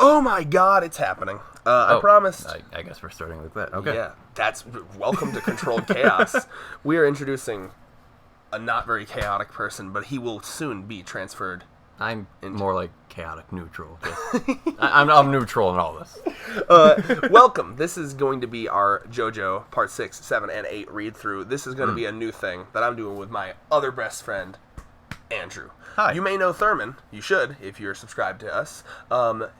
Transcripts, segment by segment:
Oh my god, it's happening. I promised. I guess we're starting with that. Okay. Yeah, that's welcome to Controlled Chaos. We are introducing a not very chaotic person, but he will soon be transferred. I'm more like chaotic neutral. I'm neutral in all this. Welcome. This is going to be our JoJo Part 6, 7, and 8 read-through. This is going to be a new thing that I'm doing with my other best friend, Andrew. Hi. You may know Thurman. You should, if you're subscribed to us.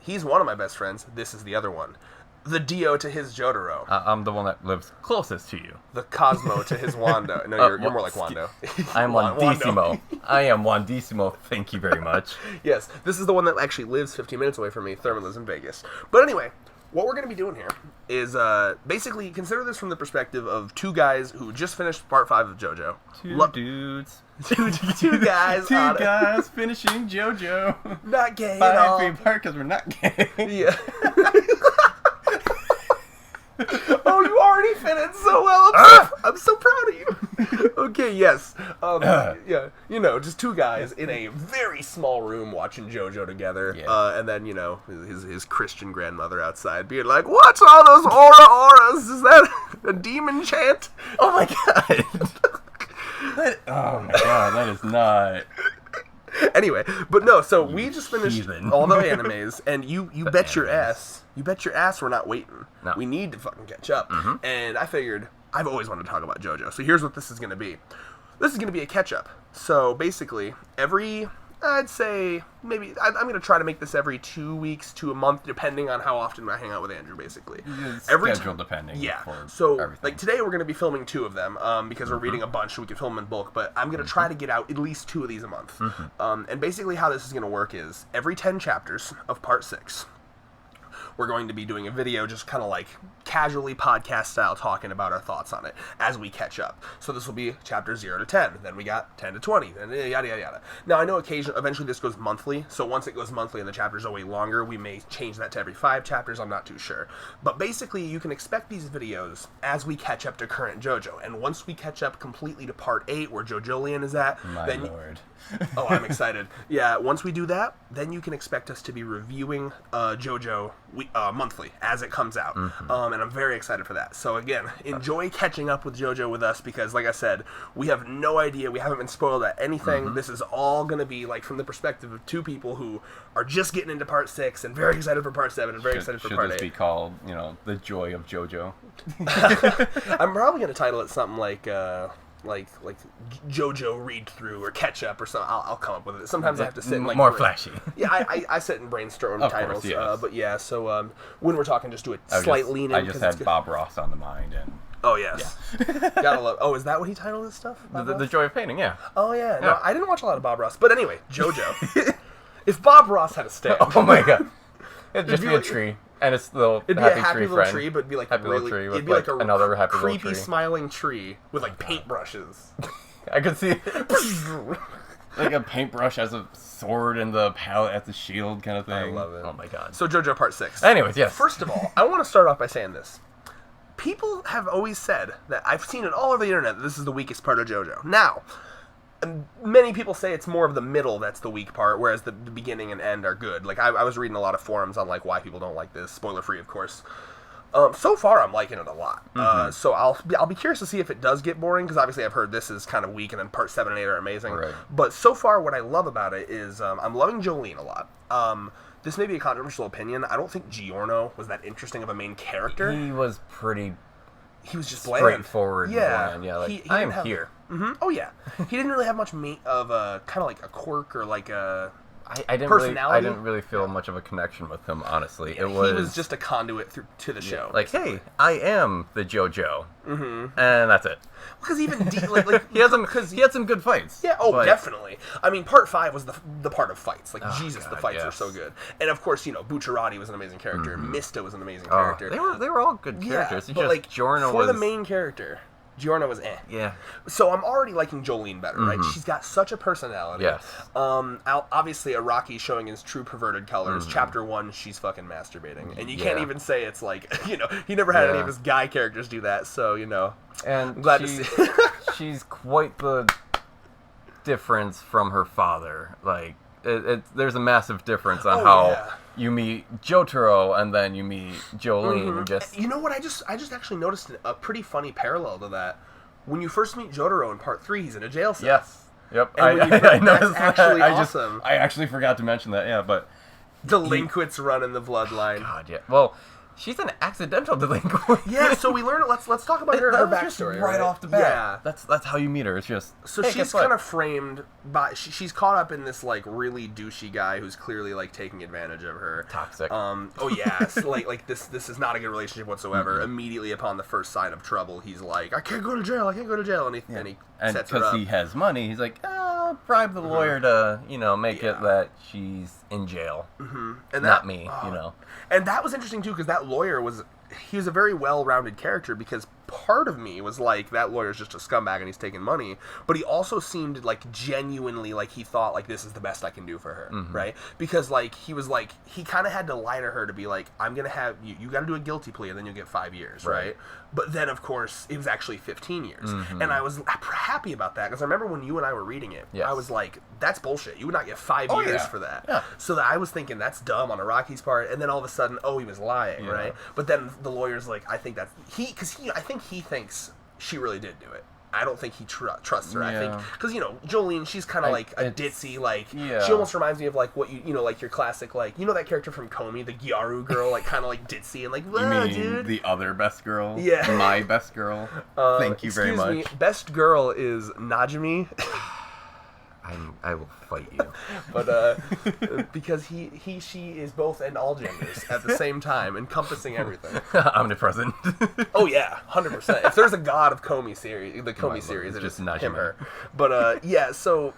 He's one of my best friends. This is the other one. The Dio to his Jotaro. I'm the one that lives closest to you. The Cosmo to his Wando. No, you're more like Wando. I am Wandissimo. I am Wandissimo. Thank you very much. Yes, this is the one that actually lives 15 minutes away from me. Thurman lives in Vegas. But anyway, what we're going to be doing here is basically consider this from the perspective of two guys who just finished Part 5 of JoJo. Dudes. Two guys. Two guys finishing JoJo. Not gay at all. Because we're not gay. Yeah. Oh, you already fit in so well. I'm so proud of you. Okay, yes. Yeah, just two guys in a very small room watching JoJo together. Yeah. And then, his Christian grandmother outside being like, "What's all those auras? Is that a demon chant?" Oh my god. That is not... Anyway, but no, so we just finished heathen. all the animes, and you bet your ass we're not waiting. No. We need to fucking catch up. Mm-hmm. And I figured, I've always wanted to talk about JoJo, so here's what this is going to be. This is going to be a catch-up. So basically, I'd say, maybe, I'm going to try to make this every 2 weeks to a month, depending on how often I hang out with Andrew, basically. Schedule depending. Yeah. For so, everything. like, today we're going to be filming 2 of them, because we're reading a bunch, so we can film them in bulk, but I'm going to try to get out at least 2 of these a month. Mm-hmm. And basically how this is going to work is, every 10 chapters of Part 6, we're going to be doing a video just kind of like casually podcast style talking about our thoughts on it as we catch up. So this will be chapter 0 to 10, then we got 10 to 20, then yada yada yada. Now I know eventually this goes monthly, so once it goes monthly and the chapters are way longer, we may change that to every 5 chapters, I'm not too sure. But basically you can expect these videos as we catch up to current JoJo, and once we catch up completely to Part 8 where JoJolian is at, My lord. Oh, I'm excited. Yeah, once we do that, then you can expect us to be reviewing JoJo monthly as it comes out. Mm-hmm. And I'm very excited for that. So again, enjoy catching up with JoJo with us because, like I said, we have no idea. We haven't been spoiled at anything. Mm-hmm. This is all going to be like from the perspective of 2 people who are just getting into Part 6 and very excited for Part 7 and very excited for Part 8. Should this be called, The Joy of JoJo? I'm probably going to title it something like JoJo read through or catch up or something. I'll come up with it. Sometimes I have to sit and more flashy. Yeah, I sit and brainstorm titles. Course, yes. But yeah, so when we're talking, just do a slight lean in. I just had Bob Ross on the mind and. Oh yes, yeah. Gotta love. Oh, is that what he titled his stuff? The Joy of Painting, yeah. Oh yeah. No, I didn't watch a lot of Bob Ross, but anyway, JoJo. If Bob Ross had a stand, oh my god, it'd just be a tree. And it's the it'd be a happy little tree, but it'd be like happy really, tree with it'd be like a another happy creepy smiling tree with like paintbrushes. I could see like a paintbrush as a sword and the palette as a shield kind of thing. I love it. Oh my god. So JoJo Part 6. Anyways, yes. First of all, I want to start off by saying this. People have always said that I've seen it all over the internet that this is the weakest part of JoJo. Now, many people say it's more of the middle that's the weak part, whereas the beginning and end are good. Like, I was reading a lot of forums on, like, why people don't like this. Spoiler-free, of course. So far, I'm liking it a lot. Mm-hmm. So I'll be curious to see if it does get boring, because obviously I've heard this is kind of weak, and then Part 7 and 8 are amazing. Right. But so far, what I love about it is I'm loving Jolene a lot. This may be a controversial opinion. I don't think Giorno was that interesting of a main character. He was pretty... He was just bland. Straightforward. Yeah. Bland. Yeah, like, he I am have, here. Mm-hmm. Oh, yeah. He didn't really have much of a, kind of like a quirk or like a... I didn't really feel much of a connection with him, honestly. Yeah, he was just a conduit to the show. Like, hey, I am the JoJo, and that's it. Because even he had some good fights. Yeah, definitely. I mean, Part 5 was the part of fights. Like, Jesus, the fights were so good. And of course, Bucciarati was an amazing character. Mista was an amazing character. They were all good characters. Yeah, but like Giorno for the main character, Giorno was eh. Yeah. So I'm already liking Jolene better, right? She's got such a personality. Yes. Obviously, Araki's showing his true perverted colors. Chapter 1, she's fucking masturbating. And you can't even say it's like, he never had any of his guy characters do that, so, And I'm glad to see. She's quite the difference from her father. Like, there's a massive difference on how you meet Jotaro, and then you meet Jolene. Just You know what? I just actually noticed a pretty funny parallel to that. When you first meet Jotaro in part 3, he's in a jail cell. yes, yep. And when you I that's noticed actually that. awesome. I actually forgot to mention that. Yeah, but Delinquents run in the bloodline. God, yeah. Well, she's an accidental delinquent. Yeah, so we learn. Let's talk about her That was backstory just right off the bat. Yeah, That's how you meet her. It's just so hey, she's guess what? kind of framed by she's caught up in this like really douchey guy who's clearly like taking advantage of her. Toxic. Oh yeah, so, like this is not a good relationship whatsoever. Mm-hmm. Immediately upon the first sign of trouble, he's like, I can't go to jail, and he And sets her because up. he has money, he's like, I'll bribe the lawyer to, make it that she's in jail. Mm-hmm. And Not me, And that was interesting too, because that lawyer was a very well-rounded character, because part of me was like, that lawyer's just a scumbag and he's taking money, but he also seemed like genuinely like he thought like this is the best I can do for her, right? Because like he was like, he kind of had to lie to her to be like, I'm gonna have you got to do a guilty plea and then you'll get 5 years, right? But then of course it was actually 15 years, and I was happy about that, because I remember when you and I were reading it, I was like, that's bullshit. You would not get 5 years for that. Yeah. So that I was thinking that's dumb on Araki's part, and then all of a sudden, oh, he was lying, right? But then the lawyer's like, I think that's I think he thinks she really did do it. I don't think he trusts her. I think because Jolene, she's kind of like a ditzy, like she almost reminds me of like what like your classic, like that character from Komi, the Gyaru girl, like kind of like ditzy and like, You mean dude, the other best girl? Yeah. My best girl. Thank you very much. Excuse me, best girl is Najimi. I will fight you. But because she is both and all genders at the same time, encompassing everything. Omnipresent. Oh yeah, 100%. If there's a god of Komi series, the Komi series, it's just him, her. But yeah, so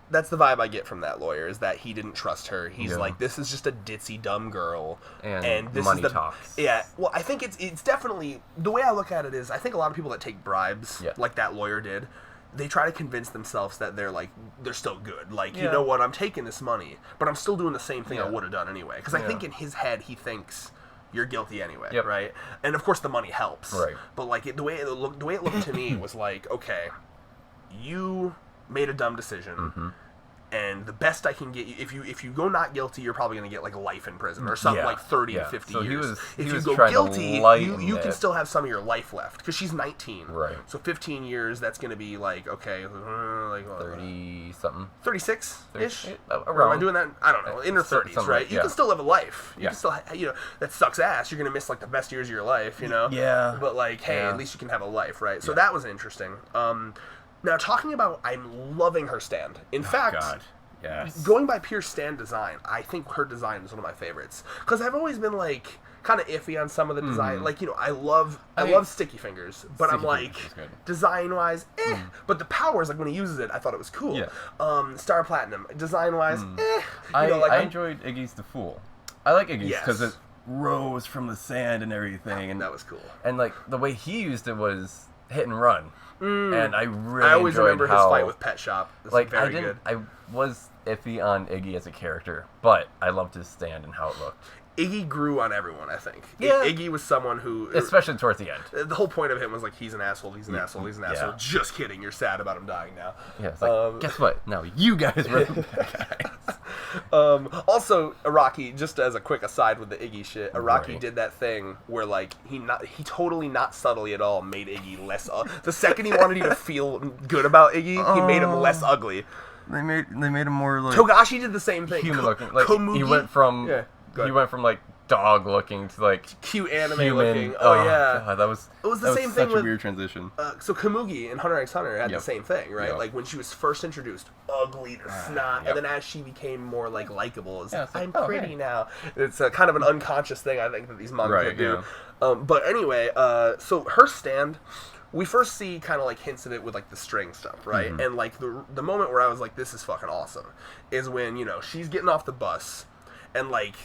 that's the vibe I get from that lawyer, is that he didn't trust her. He's like, this is just a ditzy dumb girl, and this money is the talks. Yeah, well, I think it's definitely, the way I look at it is, I think a lot of people that take bribes, like that lawyer did, they try to convince themselves that they're still good. Like, you know what, I'm taking this money, but I'm still doing the same thing I would have done anyway. Because I think in his head, he thinks you're guilty anyway, right? And of course, the money helps, right? But like the way it looked to me was like, okay, you made a dumb decision. And the best I can get you, if you go not guilty, you're probably going to get like life in prison or something, like 30 to 50 years. If you go guilty, you can still have some of your life left, because she's 19. Right. So 15 years, that's going to be like, okay, like 30 something. 36-ish? Around. Am I doing that? I don't know. In her 30s, right? You can still live a life. You can still, that sucks ass. You're going to miss like the best years of your life, Yeah. But like, hey, at least you can have a life, right? So that was interesting. Now, talking about, I'm loving her stand. In fact, going by pure stand design, I think her design is one of my favorites. Because I've always been, like, kind of iffy on some of the design. Like, I love Sticky Fingers, but I'm like, design-wise, But the powers, like, when he uses it, I thought it was cool. Star Platinum, design-wise, I enjoyed Iggy's the Fool. I like Iggy's because it rose from the sand and everything. And that was cool. And, like, the way he used it was hit and run. And I really always remember his how, fight with Pet Shop. Like, very good. I was iffy on Iggy as a character, but I loved his stand and how it looked. Iggy grew on everyone, I think. Yeah. Iggy was someone who... Especially towards the end. The whole point of him was like, he's an asshole, he's an asshole, he's an asshole. Just kidding, you're sad about him dying now. Yeah, it's like, guess what? Now you guys were the bad guys. Also, Araki, just as a quick aside with the Iggy shit, Araki did that thing where, like, he totally not subtly at all made Iggy less... the second he wanted you to feel good about Iggy, he made him less ugly. They made him more, like... Togashi did the same thing. Human looking. Like, Komugi? he went from... He went from like dog looking to like cute anime human. looking. Oh yeah, God, that was the same thing such with a weird transition. So Komugi in Hunter x Hunter had the same thing, right? Like when she was first introduced, ugly to snot, and then as she became more like likable, it's like, I'm pretty now. It's a kind of an unconscious thing I think that these manga do. But anyway, so her stand. We first see kind of like hints of it with like the string stuff, right? And like the moment where I was like, this is fucking awesome, is when she's getting off the bus, and like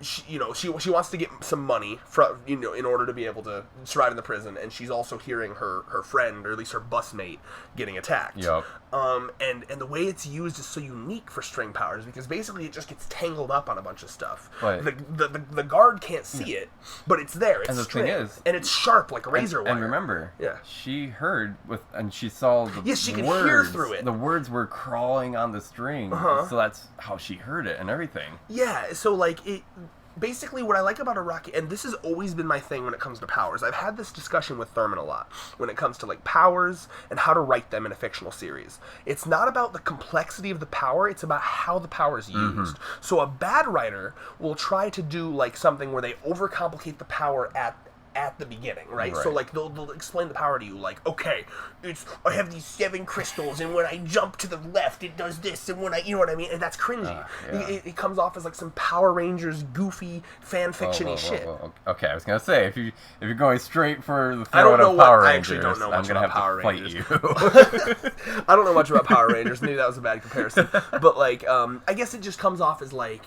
she wants to get some money from, in order to be able to survive in the prison, and she's also hearing her friend, or at least her busmate, getting attacked. Yep. And the way it's used is so unique for string powers, because basically it just gets tangled up on a bunch of stuff. Right. The guard can't see it, but it's there. It's And the string, thing is, and it's sharp like a razor wire. And remember, Yeah. she heard and she saw the Yes, she could words. hear through it. The words were crawling on the string, so that's how she heard it and everything. Yeah, so like it. Basically, what I like about Araki, and this has always been my thing when it comes to powers. I've had this discussion with Thurman a lot when it comes to like powers and how to write them in a fictional series. It's not about the complexity of the power; it's about how the power is used. So a bad writer will try to do like something where they overcomplicate the power at the beginning, right? So like they'll explain the power to you, like, okay, I have these 7 crystals, and when I jump to the left, it does this, and when I, you know what I mean? And that's cringy. It comes off as like some Power Rangers goofy fan fiction-y shit. Okay, I was gonna say if you're going straight for the I don't know of Power what, Rangers, I actually don't know I'm much gonna about have Power to fight Rangers. you. I don't know much about Power Rangers. Maybe that was a bad comparison, but like, I guess it just comes off as like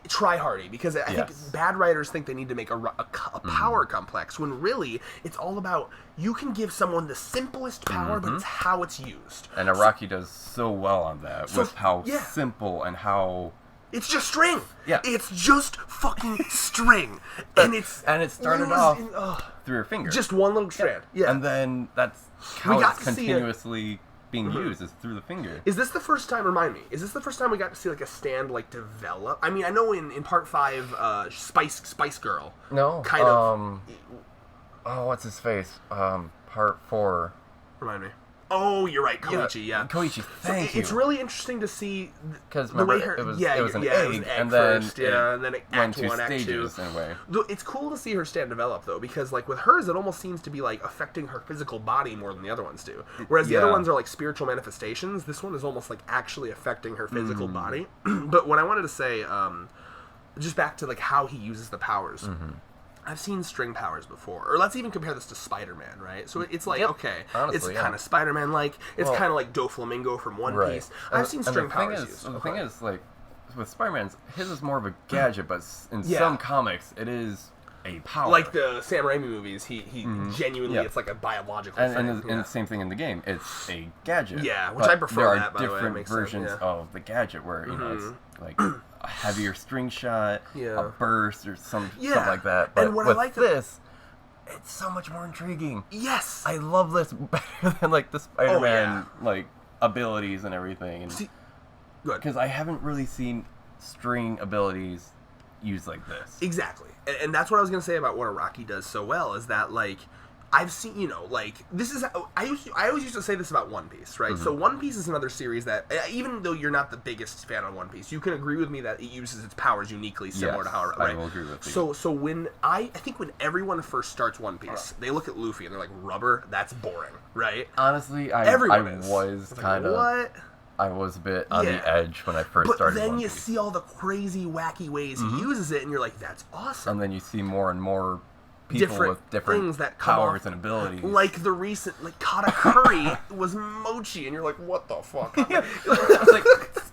try hardy, because I think bad writers think they need to make a power complex, when really it's all about you can give someone the simplest power, but it's how it's used. And Araki does so well on that, with how simple and how it's just string. Yeah, it's just fucking string, and it started off through her finger, just one little strand. Yeah, and then that's how it's continuously being used, is through the finger. Is this the first time, remind me, is this the first time we got to see like a stand like develop? I mean, I know in part 5, Spice Girl. No. Kind of. Oh, what's his face? Part 4. Remind me. Oh, you're right, Koichi, yeah. Koichi, thank you. It's really interesting to see because the way her... it was an egg, and first, then and then went Act 1, Act 2. stages in a way. It's cool to see her stand develop, though, because like with hers, it almost seems to be like affecting her physical body more than the other ones do. Whereas the other ones are like spiritual manifestations, this one is almost like actually affecting her physical body. But what I wanted to say, just back to like how he uses the powers... I've seen string powers before, or let's even compare this to Spider-Man, right? So it's like, okay, honestly, it's kind of Spider-Man-like, it's kind of like Doflamingo from One Piece. I've seen string powers used. The thing is, like, with Spider-Man's, his is more of a gadget, but in some comics, it is a power. Like the Sam Raimi movies, he genuinely, it's like a biological thing. And the same thing in the game, it's a gadget. Yeah, which I prefer that, by the way. There are different versions of the gadget where, you know, it's like... a heavier string shot, a burst, or something like that. But and what with I like this, it's so much more intriguing. Yes, I love this better than like the Spider-Man like abilities and everything. And because I haven't really seen string abilities used like this. Exactly, and that's what I was gonna say about what Araki does so well, is that like I've seen, you know, like, this is, I always used to say this about One Piece, right? So One Piece is another series that, even though you're not the biggest fan of One Piece, you can agree with me that it uses its powers uniquely, similar to how, right? I will agree with you. So when, I think when everyone first starts One Piece, they look at Luffy and they're like, rubber? That's boring, right? Honestly, I was kind of... What? I was a bit on the edge when I first started But then One you Piece. see all the crazy, wacky ways he uses it, and you're like, that's awesome. And then you see more and more people with different things that powers and abilities. Like the recent, like Katakuri was Mochi, and you're like, what the fuck? I was like,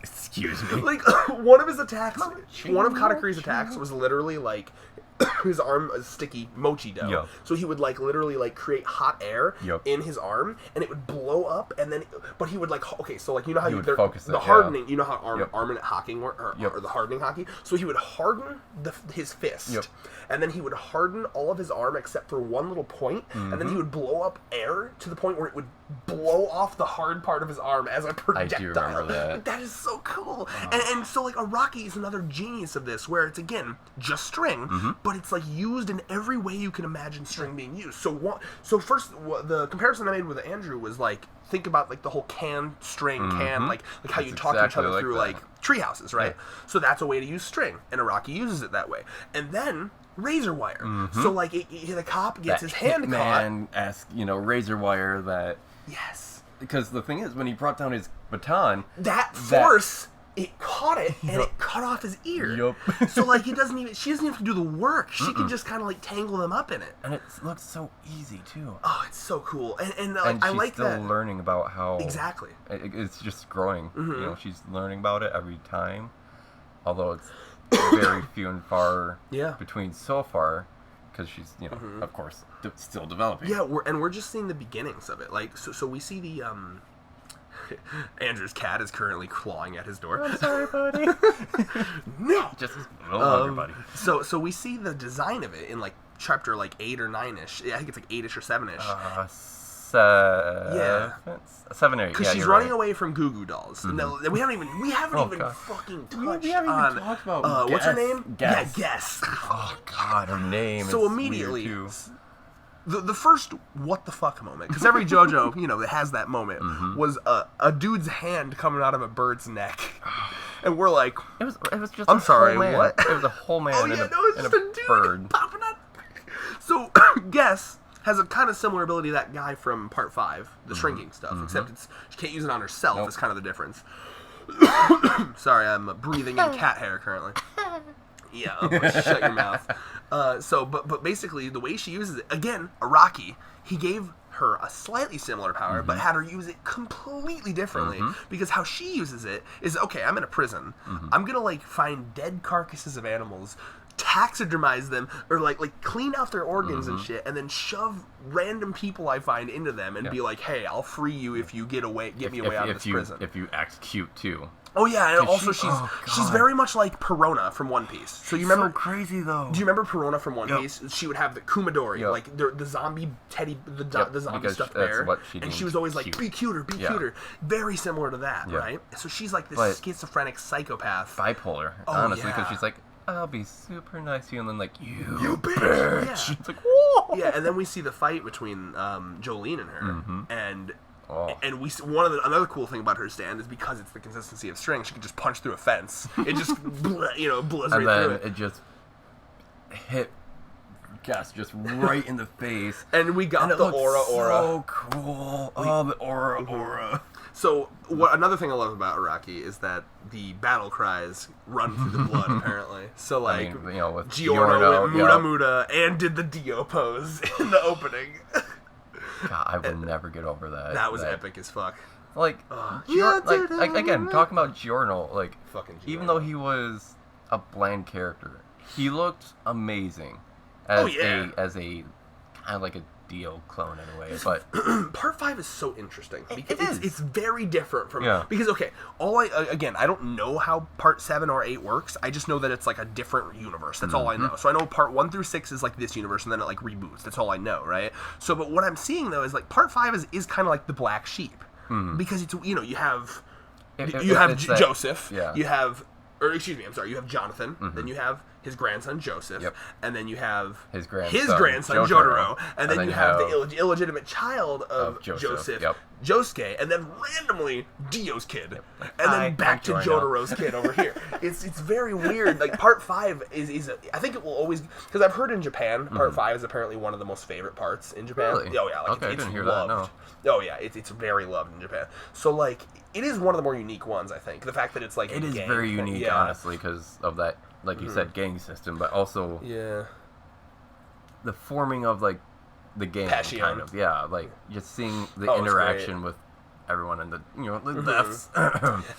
excuse me. Like, one of his attacks, one of Katakuri's attacks was literally like, his arm is sticky mochi dough. Yep. So he would like literally like create hot air in his arm, and it would blow up, and then but he would like, okay, so like, you know how he would focus the hardening, you know how arm hocking or the hardening hockey. So he would harden his fist, and then he would harden all of his arm except for one little point, and then he would blow up air to the point where it would blow off the hard part of his arm as a projectile. I do remember that. Like, that is so cool. And so like Araki is another genius of this, where it's again just string, but it's like used in every way you can imagine string being used. So first, the comparison I made with Andrew was like, think about like the whole string, like how you talk to each other through like tree houses, right? So that's a way to use string, and Araki uses it that way. And then razor wire. So like the cop gets his hand caught. Man-esque, razor wire that. Yes. Because the thing is, when he brought down his baton, that force. It caught it, and it cut off his ear. So, like, she doesn't even have to do the work. She can just kind of, like, tangle them up in it. And it looks so easy, too. Oh, it's so cool. And I like that. she's still learning about how... Exactly. It's just growing. She's learning about it every time. Although it's very few and far Yeah. between so far, because she's, you know, of course, still developing. Yeah, we're just seeing the beginnings of it. Like, so we see the Andrew's cat is currently clawing at his door. I'm sorry, buddy. No, Just a little longer, buddy. So we see the design of it in like chapter like 8 or 9ish. Yeah, I think it's like 8ish or 7ish. 7 or 8. Because Yeah, she's you're running right. away from Goo Goo Dolls. No, we haven't even God. fucking touched We haven't on. even talked about what's her Guess. name? Guess. Yeah, Guess. Oh God, her name. So is immediately, weird, too. the first what the fuck moment, because every JoJo, you know, that has that moment, was a dude's hand coming out of a bird's neck, and we're like, It was just. I'm a sorry, whole man. what? It was a whole man. oh and yeah, a, no, it's and just a dude bird. popping up. So Guess has a kind of similar ability to that guy from part 5, the shrinking stuff, except she can't use it on herself. Nope. Is kind of the difference. Sorry, I'm breathing in cat hair currently. Yeah, shut your mouth. But basically, the way she uses it, again, Araki, he gave her a slightly similar power, but had her use it completely differently. Because how she uses it is, okay, I'm in a prison. I'm gonna like find dead carcasses of animals, taxidermize them, or like clean out their organs and shit, and then shove random people I find into them and be like, hey, I'll free you if you get me away out of this prison. If you act cute too. Oh yeah, and also she's she's very much like Perona from One Piece. So you remember? So crazy though. Do you remember Perona from One Piece? She would have the Kumadori, Yep. like the zombie teddy, the zombie because stuffed that's bear, what she and she deemed was always like, cute. "Be cuter, be cuter." Very similar to that, Yeah. right? So she's like this But- schizophrenic psychopath. Bipolar, Oh, honestly, yeah. because she's like, I'll be super nice to you, and then like, You bitch! Yeah. It's like, whoa! Yeah, and then we see the fight between Jolene and her, and Oh. and we see another cool thing about her stand is because it's the consistency of string, she can just punch through a fence. It just blows And right then through it. it just hit Gus just right in the face. And we got And it the looked aura. so cool. Oh, the aura. So another thing I love about Araki is that the battle cries run through the blood apparently. So like, I mean, you know, with Giorno went Muda yeah. Muda and did the Dio pose in the opening. God, I will never get over that. That was epic as fuck. Like, Yeah, like again, talking about Giorno, like, Fucking even Giorno. though he was a bland character, he looked amazing as as a kind of like a Dio clone in a way. But Part 5 is so interesting because It is. it's very different from Yeah. because okay, I don't know how Part 7 or 8 works. I just know that it's like a different universe. That's all I know. So I know Part 1 through 6 is like this universe, and then it like reboots. That's all I know, right? So, but what I'm seeing though is like Part 5 is kind of like the black sheep because it's you have it's that- Joseph, yeah. you have. Or excuse me, I'm sorry. You have Jonathan, then you have his grandson Joseph, Yep. and then you have His grandson, Jotaro, Jotaro, and then you have the illegitimate child of Joseph, Joseph, yep. Josuke, and then randomly Dio's kid, Like, and hi, then back to I'm Giorno. Jotaro's kid over here. It's very weird. Like Part 5 is I think it will always because I've heard in Japan Part 5 is apparently one of the most favorite parts in Japan. Really? Oh yeah, like Okay, I it's didn't hear that, loved. Oh yeah, it's very loved in Japan. So like it is one of the more unique ones. I think the fact that it's like it is gang very thing, unique, yeah. honestly, because of that, like you said, gang system, but also Yeah. the forming of like the game, Passion. kind of. Yeah, like just seeing the Oh, it's interaction with everyone and the deaths.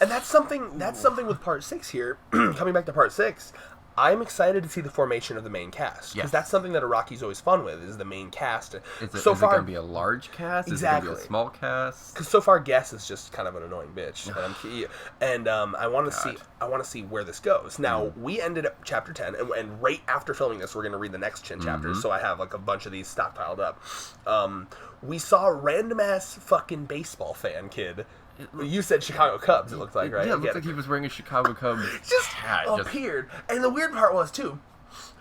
And that's something with Part 6 here. Coming back to Part 6, I'm excited to see the formation of the main cast because Yes. that's something that Araki's always fun with is the main cast. Is it so far, going to be a large cast? Is it going to be Exactly. a small cast? because so far Guess is just kind of an annoying bitch, and I want to see where this goes. Now we ended up chapter 10, and right after filming this, we're going to read the next 10 chapters. So I have like a bunch of these stockpiled up. We saw a random ass fucking baseball fan kid. You said Chicago Cubs. It looked like, right? Yeah, it looked like he was wearing a Chicago Cubs just hat. appeared. And the weird part was too.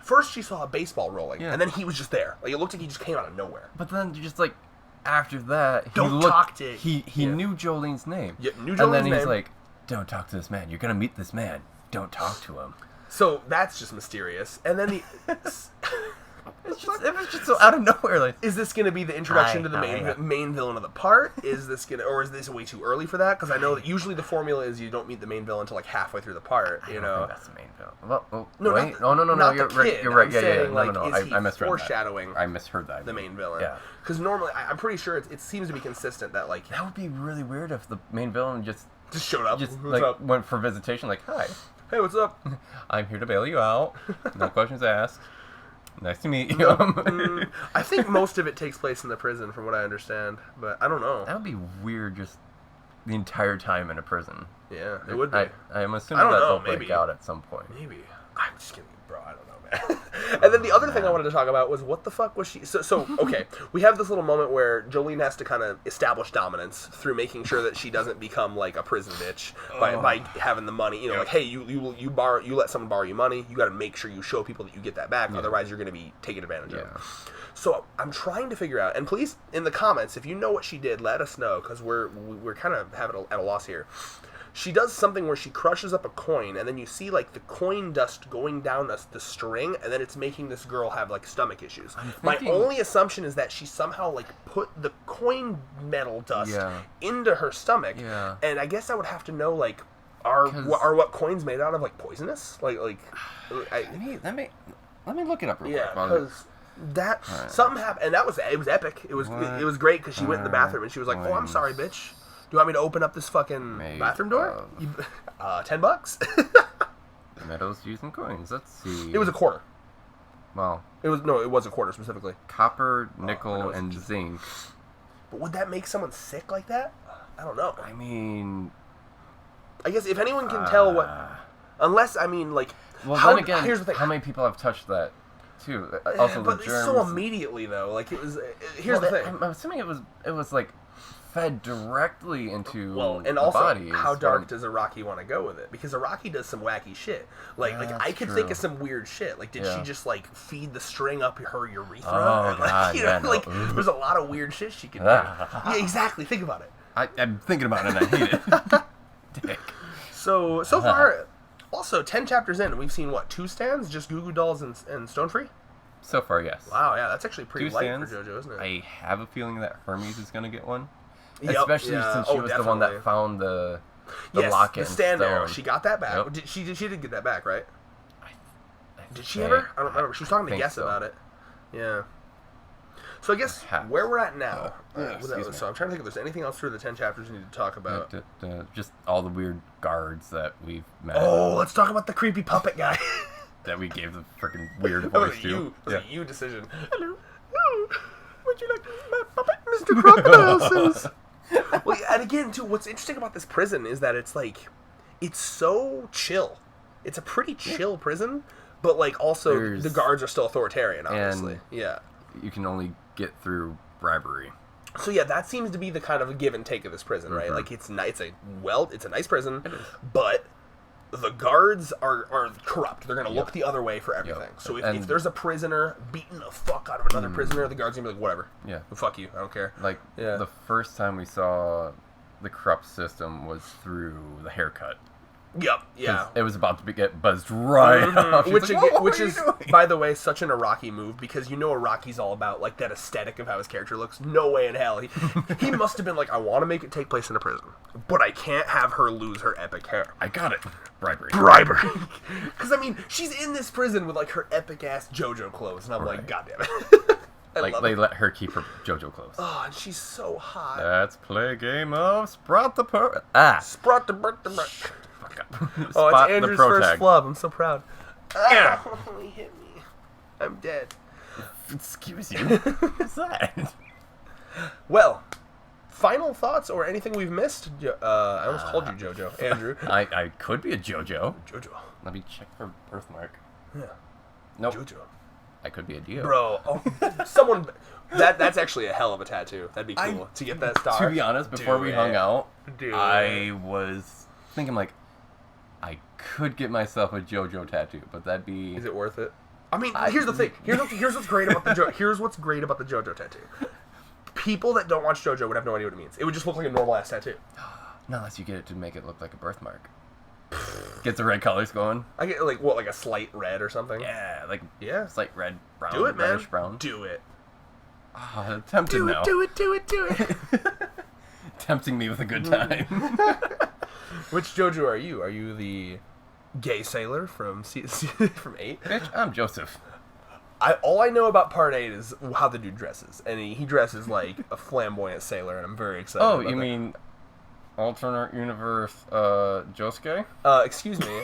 First, she saw a baseball rolling, Yeah. and then he was just there. Like it looked like he just came out of nowhere. But then just like after that, Don't he talk to- He yeah. knew Jolene's name. Yeah, knew and Jolene's then he's name. like, "Don't talk to this man. You're gonna meet this man. Don't talk to him." So that's just mysterious. And then the It was just so out of nowhere. Like, is this going to be the introduction Hi, to the hi. main villain of the part? Is this or is this way too early for that? Because I know that usually the formula is you don't meet the main villain until like halfway through the part. I You don't know. think that's the main villain. Well, No, wait. not the- No. not You're the right. kid. You're right. I'm Yeah. saying, like, No. is he I misread foreshadowing that. I misheard that. the main villain? Yeah. Because normally I'm pretty sure it seems to be consistent that like That would be really weird if the main villain just showed up. just What's like up? went for visitation. Like, hi. Hey, what's up? I'm here to bail you out. No questions asked. Nice to meet you. I think most of it takes place in the prison, from what I understand, but I don't know. That would be weird, just the entire time in a prison. Yeah, it would be. I'm assuming that they'll break out at some point. Maybe. I'm just kidding, bro. I don't know, man. And then the other thing I wanted to talk about was what the fuck was she... So okay, we have this little moment where Jolene has to kind of establish dominance through making sure that she doesn't become like a prison bitch by having the money. You know, like, hey, you let someone borrow you money, you got to make sure you show people that you get that back, otherwise you're going to be taken advantage of. So I'm trying to figure out, and please, in the comments, if you know what she did, let us know, because we're kind of having at a loss here. She does something where she crushes up a coin, and then you see, like, the coin dust going down the string, and then it's making this girl have, like, stomach issues. My only assumption is that she somehow, like, put the coin metal dust into her stomach, and I guess I would have to know, like, are what coins made out of, like, poisonous? Let me look it up real quick. Yeah, because... something happened, and it was epic. It was great because she went in the bathroom and she was like, "Oh, I'm sorry, bitch. Do you want me to open up this fucking bathroom door? $10." Metals used in coins. Let's see. It was a quarter. Well, it was a quarter specifically. Copper, nickel, and zinc. But would that make someone sick like that? I don't know. I mean, I guess if anyone can tell what, unless like. Well, then again, here's the thing. How many people have touched that? Too. Also, but the germs. So immediately though, like it was. Here's the thing. I'm assuming it was like fed directly into and the also, body. How dark does Araki want to go with it? Because Araki does some wacky shit. Like I could think of some weird shit. Like, did she just like feed the string up her urethra? Oh, God, there's a lot of weird shit she could do. Yeah, exactly. Think about it. I'm thinking about it and I hate it. Dick. So far. Also, 10 chapters in, we've seen, 2 stands? Just Goo Goo Dolls and Stone Free? So far, yes. Wow, yeah, that's actually pretty 2 light stands. for JoJo, isn't it? I have a feeling that Hermes is going to get one. Yep, especially since she was the one that found the locket the stand stone. arrow. She got that back. Yep. She did get that back, right? Did she think- ever? I don't remember. She was talking to Guess so. about it. Yeah. So I guess where we're at now. So I'm trying to think if there's anything else through the 10 chapters we need to talk about. Just all the weird guards that we've met. Oh, let's talk about the creepy puppet guy. That we gave the freaking weird voice to. That was a you decision. Hello. Would you like to meet my puppet, Mr. Crocodile says? Well, and again, too, what's interesting about this prison is that it's so chill. It's a pretty chill prison, but also the guards are still authoritarian, obviously. Yeah. You can only get through bribery. So yeah, that seems to be the kind of a give and take of this prison, right? Like it's a nice prison, but the guards are corrupt. They're gonna look the other way for everything. So if there's a prisoner beating the fuck out of another prisoner, the guards are gonna be like, whatever. Yeah. Well, fuck you. I don't care. The first time we saw the corrupt system was through the haircut. Yep. Yeah. It was about to get buzzed right off. Which is, by the way, such an Araki move because Araki's all about that aesthetic of how his character looks. No way in hell. He must have been like, I want to make it take place in a prison, but I can't have her lose her epic hair. I got it. Bribery. Because she's in this prison with her epic ass JoJo clothes, and I'm like, God damn it. They let her keep her JoJo clothes. Oh, and she's so hot. Let's play a game of Sprout the Sprout the Oh, it's Andrew's first flub. I'm so proud. He hit me. I'm dead. Excuse you. What's that? Well, final thoughts or anything we've missed? I almost called you JoJo. Andrew. I could be a JoJo. JoJo. Let me check for birthmark. Yeah. Nope. JoJo. I could be a Dio. Bro, someone... That's actually a hell of a tattoo. That'd be cool. To get that star. To be honest, before we hung out, I was thinking I could get myself a JoJo tattoo, but that'd be... Is it worth it? Here's the thing. Here's what's great about the JoJo tattoo. People that don't watch JoJo would have no idea what it means. It would just look like a normal ass tattoo. Not unless you get it to make it look like a birthmark. Get the red colors going. I get like a slight red or something. Yeah, slight red, brown. Do it, man. Reddish brown. Do it. Oh, tempted now. Do it. Tempting me with a good time. Which JoJo are you? Are you the gay sailor from 8? Bitch, I'm Joseph. All I know about part 8 is how the dude dresses, and he dresses like a flamboyant sailor, and I'm very excited. Oh, you mean alternate universe Josuke? Excuse me.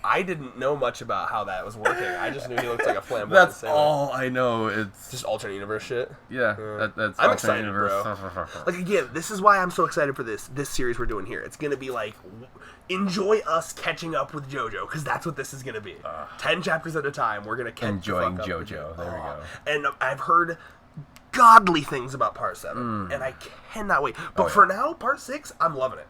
I didn't know much about how that was working. I just knew he looked like a flamboyant That's sailor. all I know. It's just alternate universe shit. Yeah, that's I'm alternate excited, universe. bro. Like, again, this is why I'm so excited for this series we're doing here. It's gonna be like, enjoy us catching up with JoJo, because that's what this is gonna be. 10 chapters at a time. We're gonna catch enjoying the fuck up JoJo. There we go. And I've heard godly things about Part 7, and I cannot wait. But for now, Part 6, I'm loving it.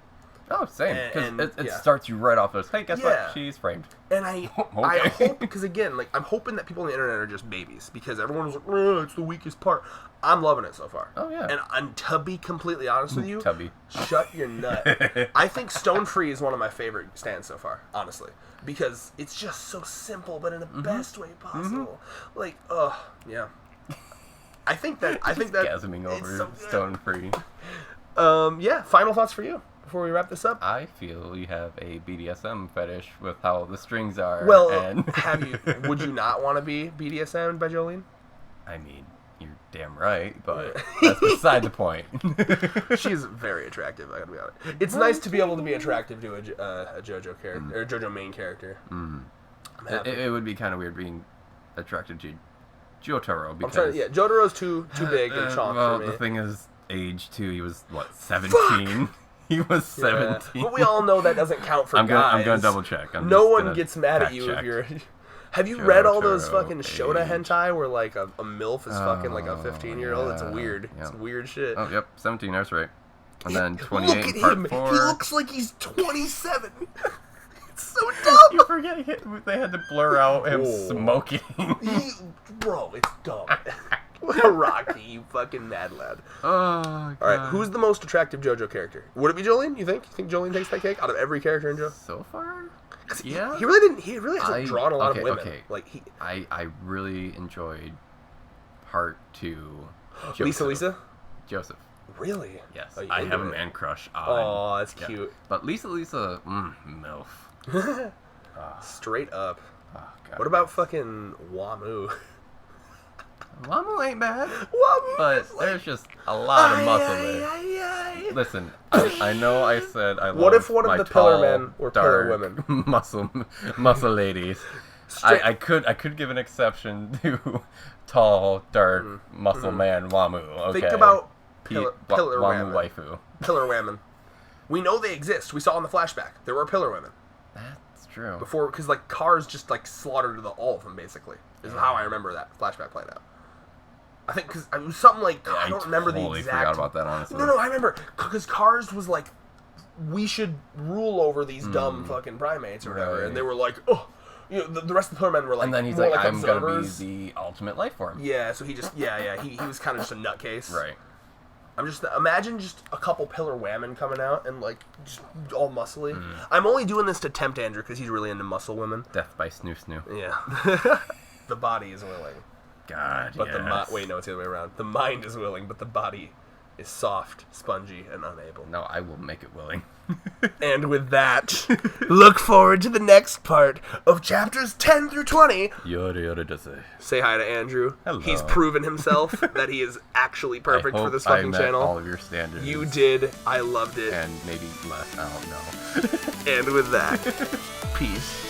Oh, same. Because it yeah. starts you right off those. Hey, guess what? She's framed. And I hope, because again, like, I'm hoping that people on the internet are just babies, because everyone's like, oh, it's the weakest part. I'm loving it so far. Oh, yeah. And to be completely honest with you, Tubby. Shut your nut. I think Stone Free is one of my favorite stands so far, honestly, because it's just so simple, but in the best way possible. Like, yeah. I think that gasming over so Stone Free. Yeah. Final thoughts for you before we wrap this up. I feel you have a BDSM fetish with how the strings are. Well, and would you not want to be BDSM by Jolene? I mean, you're damn right, but that's beside the point. She's very attractive, I gotta be honest. It's nice to be able to be attractive to a JoJo character, or a JoJo main character. It would be kind of weird being attracted to Jotaro, because... Jotaro's too big and chalk for me. The thing is, age too, he was, 17? He was 17. But we all know that doesn't count for guys. I'm gonna double check. No one gets mad at you if you're... Have you read all those fucking Shota hentai where, like, a MILF is fucking, like, a 15-year-old? It's weird. Yeah. It's weird shit. Oh, yep, 17, that's right. And then 28 Look at part him. 4. He looks like he's 27. It's so dumb. You forget they had to blur out him smoking. Bro, it's dumb. Rocky, you fucking mad lad. Oh, God. All right, who's the most attractive JoJo character? Would it be Jolene? You think? You think Jolene takes that cake out of every character in JoJo? So far? Yeah. He really hasn't drawn a lot of women. Okay. Like I really enjoyed part 2. Lisa? Joseph. Really? Yes. I have a man crush on. Oh, that's cute. But Lisa, MILF. Straight up. Oh, God. What about fucking Wamu? Wamu ain't bad. Wamu, but there's just a lot of muscle there. Listen, I know I said I love What if one my of the tall, pillar men were pillar women? muscle ladies. I could give an exception to tall, dark, muscle man Wamu. Okay. Think about pillar Wamu women. waifu. Pillar women. We know they exist. We saw in the flashback. There were pillar women. That's true. Before, because like cars just like slaughtered all of them basically. Is how I remember that flashback playing out. I think because it was something like I don't remember the exact. I forgot about that, honestly. No, I remember because Cars was like, we should rule over these dumb fucking primates or whatever, and they were like, oh, you know, the rest of the pillar men were like, and then he's more like, I'm observers. gonna be the ultimate life form. Yeah, so he just he was kind of just a nutcase. Right. I'm just imagine just a couple pillar women coming out and like just all muscly. I'm only doing this to tempt Andrew because he's really into muscle women. Death by snoo. Yeah. The body is willing. God, but yes. Wait, no, it's the other way around. The mind is willing, but the body is soft, spongy, and unable. No, I will make it willing. And with that, look forward to the next part of chapters 10 through 20. Say hi to Andrew. Hello. He's proven himself that he is actually perfect for this fucking channel. All of your standards. You did. I loved it. And maybe less. I don't know. And with that, peace.